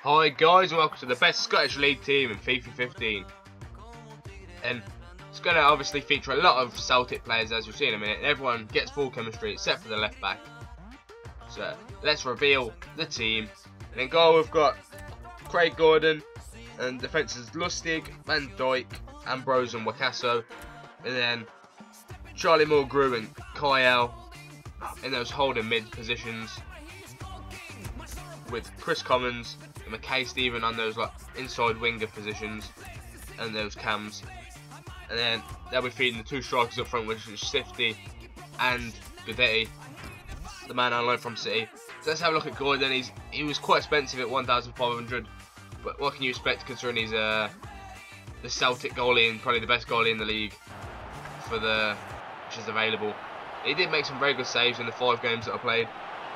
Hi guys, and welcome to the best Scottish League team in FIFA 15. And it's going to obviously feature a lot of Celtic players, as you'll see in a minute, and everyone gets full chemistry except for the left back. So let's reveal the team. And in goal we've got Craig Gordon, and defence is Lustig, Van Dijk, Ambrose and Wakaso. And then Charlie Mulgrew and Kyle in those holding mid positions, with Chris Commons and Mackay Stephen on those like inside winger positions and those cams. And then they'll be feeding the two strikers up front, which is Sifty and Gudetti, the man on loan from City. So let's have a look at Gordon. He was quite expensive at 1,500, but what can you expect considering he's the Celtic goalie and probably the best goalie in the league for which is available. He did make some very good saves in the 5 games that I played.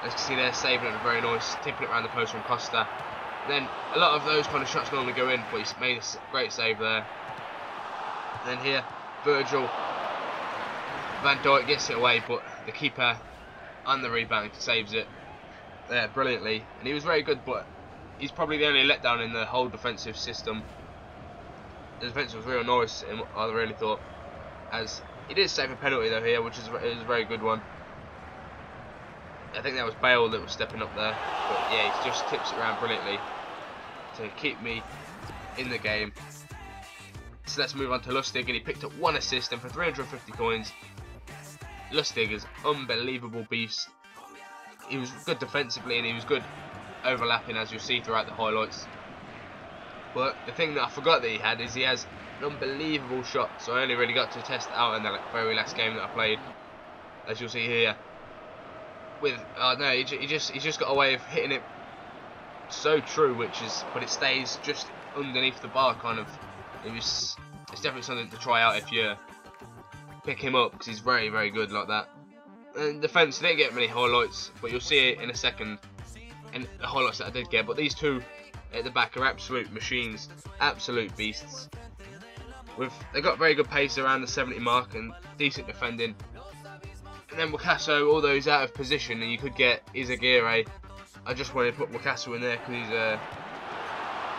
As you can see there, saving it very nice, tipping it around the post from Costa. And then a lot of those kind of shots normally go in, but he's made a great save there. And then here, Virgil van Dijk gets it away, but the keeper on the rebound saves it there brilliantly. And he was very good, but he's probably the only letdown in the whole defensive system. The defence was real nice, I really thought, as he did save a penalty though here, which is a very good one. I think that was Bale that was stepping up there, but yeah, he just tips it around brilliantly to keep me in the game. So let's move on to Lustig, and he picked up 1 assist, and for 350 coins, Lustig is unbelievable beast. He was good defensively and he was good overlapping, as you'll see throughout the highlights. But the thing that I forgot that he had is he has an unbelievable shot, so I only really got to test it out in the very last game that I played, as you'll see here. With no, he just got a way of hitting it so true, but it stays just underneath the bar kind of. It's definitely something to try out if you pick him up, because he's very, very good like that. And defence, didn't get many highlights, but you'll see it in a second in the highlights that I did get. But these two at the back are absolute machines, absolute beasts. They got very good pace around the 70 mark and decent defending. And then Wakaso, although he's out of position and you could get Izagirre, I just wanted to put Wakaso in there because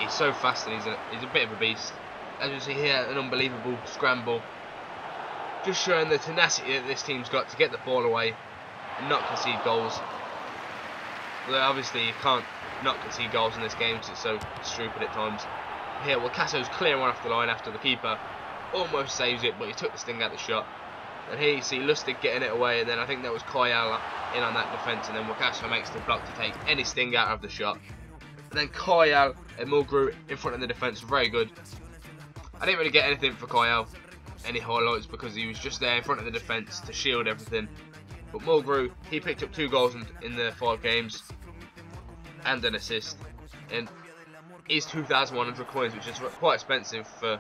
he's so fast and he's a bit of a beast. As you see here, an unbelievable scramble, just showing the tenacity that this team's got to get the ball away and not concede goals. Although obviously you can't not concede goals in this game because it's so stupid at times. Here, Wakaso's clearing one off the line after the keeper almost saves it, but he took the sting out of the shot. And here you see Lustig getting it away, and then I think that was Kyle in on that defence, and then Wakaso makes the block to take any sting out of the shot. And then Kyle and Mulgrew in front of the defence, very good. I didn't really get anything for Kyle, any highlights, because he was just there in front of the defence to shield everything. But Mulgrew, he picked up 2 goals in the 5 games and an assist, and he's 2,100 coins, which is quite expensive for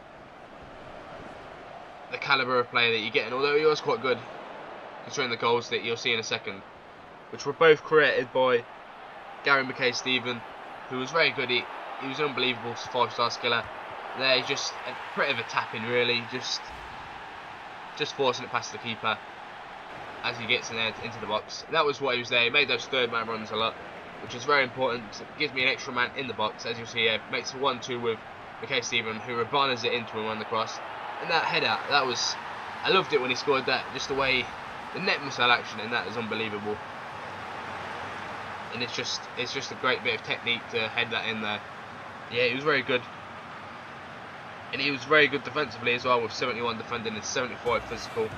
the calibre of player that you're getting, although he was quite good considering the goals that you'll see in a second, which were both created by Gary Mackay Stephen, who was very good. He was an unbelievable 5-star skiller. There, he's just a bit of a tapping really, just forcing it past the keeper as he gets in there into the box. And that was what he was there. He made those 3rd man runs a lot, which is very important. It gives me an extra man in the box, as you'll see here. Makes a 1-2 with Mackay Stephen, who rebanners it into him on the cross. And that header, I loved it when he scored that. Just the way the net missile action in that is unbelievable. And it's just a great bit of technique to head that in there. Yeah, he was very good. And he was very good defensively as well, with 71 defending and 75 physical.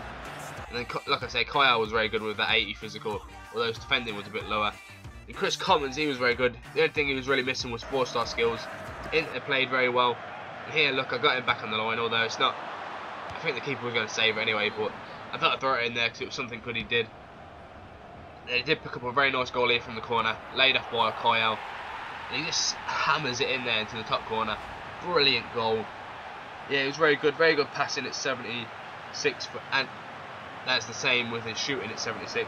And then, like I say, Kyle was very good with that 80 physical, although his defending was a bit lower. And Chris Commons, he was very good. The only thing he was really missing was 4-star skills. Inter played very well. And here, look, I got him back on the line, although it's not. I think the keeper was going to save it anyway, but I thought I'd throw it in there because it was something good he did. And he did pick up a very nice goal here from the corner, laid off by Kyle. And he just hammers it in there into the top corner. Brilliant goal. Yeah, it was very good passing at 76, and that's the same with his shooting at 76.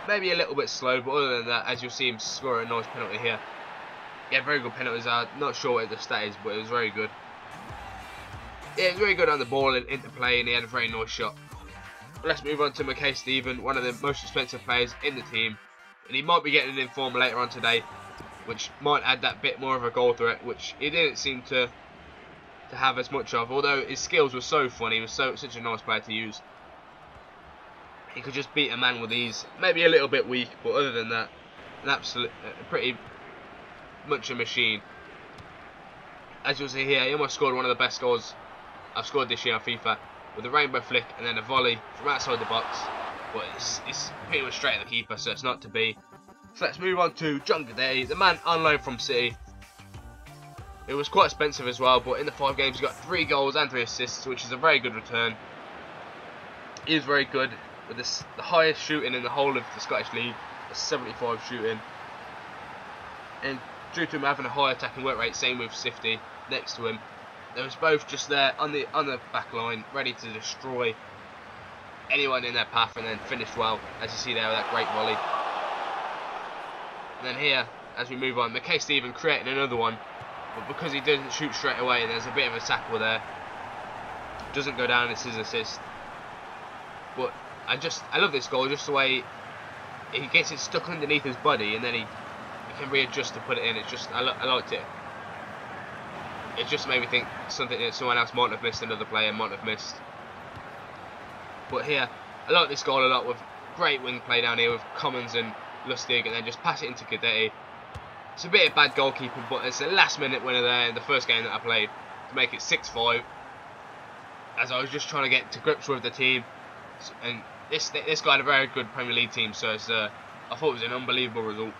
Maybe a little bit slow, but other than that, as you'll see him score a nice penalty here. Yeah, very good penalties. I'm not sure what the stat is, but it was very good. Yeah, he was very good on the ball and into play, and he had a very nice shot. Let's move on to Mackay Stephen, one of the most expensive players in the team. And he might be getting an inform later on today. which might add that bit more of a goal threat, which he didn't seem to have as much of. Although his skills were so fun, he was such a nice player to use. He could just beat a man with ease. Maybe a little bit weak, but other than that, an absolute, pretty much a machine. As you'll see here, he almost scored one of the best goals I've scored this year on FIFA, with a rainbow flick and then a volley from outside the box. But it's pretty much straight at the keeper, so it's not to be. So let's move on to John Guidetti, the man on loan from City. It was quite expensive as well, but in the 5 games he got 3 goals and 3 assists, which is a very good return. He is very good with the highest shooting in the whole of the Scottish League, a 75 shooting. And due to him having a high attacking work rate, same with Sifty next to him, they was both just there on the back line, ready to destroy anyone in their path, and then finish well, as you see there with that great volley. And then here, as we move on, McKay Stephen creating another one, but because he doesn't shoot straight away, there's a bit of a tackle there. Doesn't go down, it's his assist. But I love this goal, just the way he gets it stuck underneath his body, and then he can readjust to put it in. It's just, I liked it. It just made me think something that someone else might have missed, another player might have missed. But here, I like this goal a lot, with great wing play down here with Commons and Lustig, and then just pass it into Guidetti. It's a bit of bad goalkeeping, but it's a last minute winner there in the first game that I played to make it 6-5. As I was just trying to get to grips with the team, and this guy had a very good Premier League team, so it's, I thought it was an unbelievable result.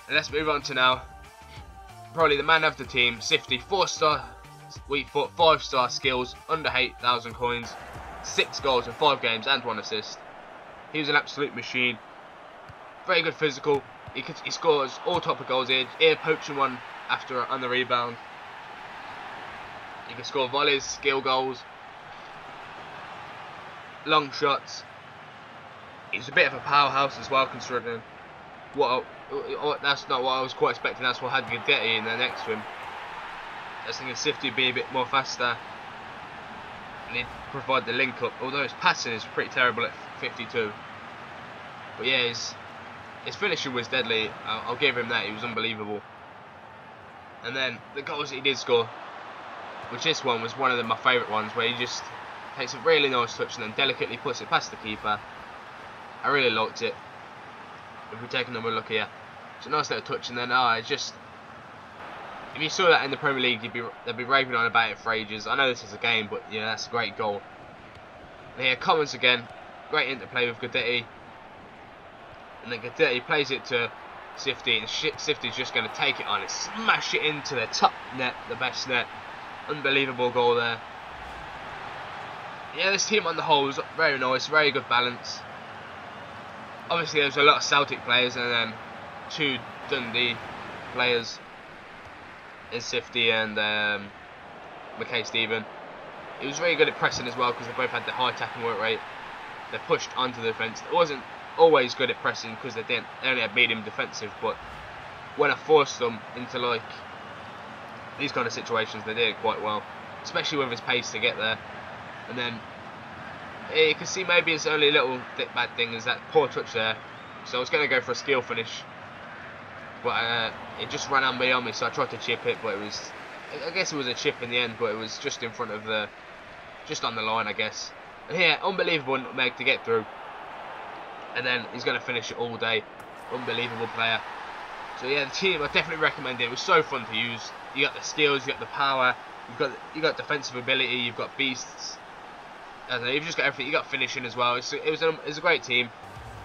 And let's move on to now probably the man of the team, Sifty. 4-star weak foot, 5-star skills, under 8,000 coins, 6 goals in 5 games and 1 assist. He was an absolute machine. Very good physical. He scores all type of goals here. Ear poaching one after on the rebound. He can score volleys, skill goals, long shots. He's a bit of a powerhouse as well, considering that's not what I was quite expecting. That's what I had Guidetti in there next to him. I was thinking Sifty would be a bit more faster and he'd provide the link up, although his passing is pretty terrible at 52. But yeah, his finishing was deadly. I'll give him that. He was unbelievable. And then the goals that he did score, which this one was one of my favourite ones, where he just takes a really nice touch and then delicately puts it past the keeper. I really liked it. If we take another look here, it's a nice little touch, and then if you saw that in the Premier League, they'd be raving on about it for ages. I know this is a game, but yeah, that's a great goal. And here, Commons again, great interplay with Guidetti, and then Guidetti plays it to Sifty, and Sifty's just going to take it on and smash it into the top net, the best net. Unbelievable goal there. Yeah, this team on the whole was very nice, very good balance. Obviously there was a lot of Celtic players and then 2 Dundee players in Sifty and McKay Stephen. He was really good at pressing as well, because they both had the high attacking work rate. They pushed onto the defence. It wasn't always good at pressing because they only had medium defensive, but when I forced them into like these kind of situations, they did it quite well, especially with his pace to get there. And then you can see maybe it's only a little bad thing is that poor touch there. So I was going to go for a skill finish, but it just ran on beyond me, so I tried to chip it, but I guess it was a chip in the end, but it was just in front of just on the line, I guess. And here, unbelievable nutmeg to get through, and then he's going to finish it all day. Unbelievable player. So yeah, the team I definitely recommend it. It was so fun to use. You got the skills, you got the power, you got defensive ability, you've got beasts. I don't know, you've just got everything. You got finishing as well. It was a great team.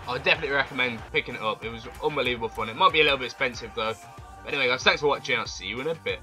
I would definitely recommend picking it up. It was unbelievable fun. It might be a little bit expensive though. But anyway guys, thanks for watching. I'll see you in a bit.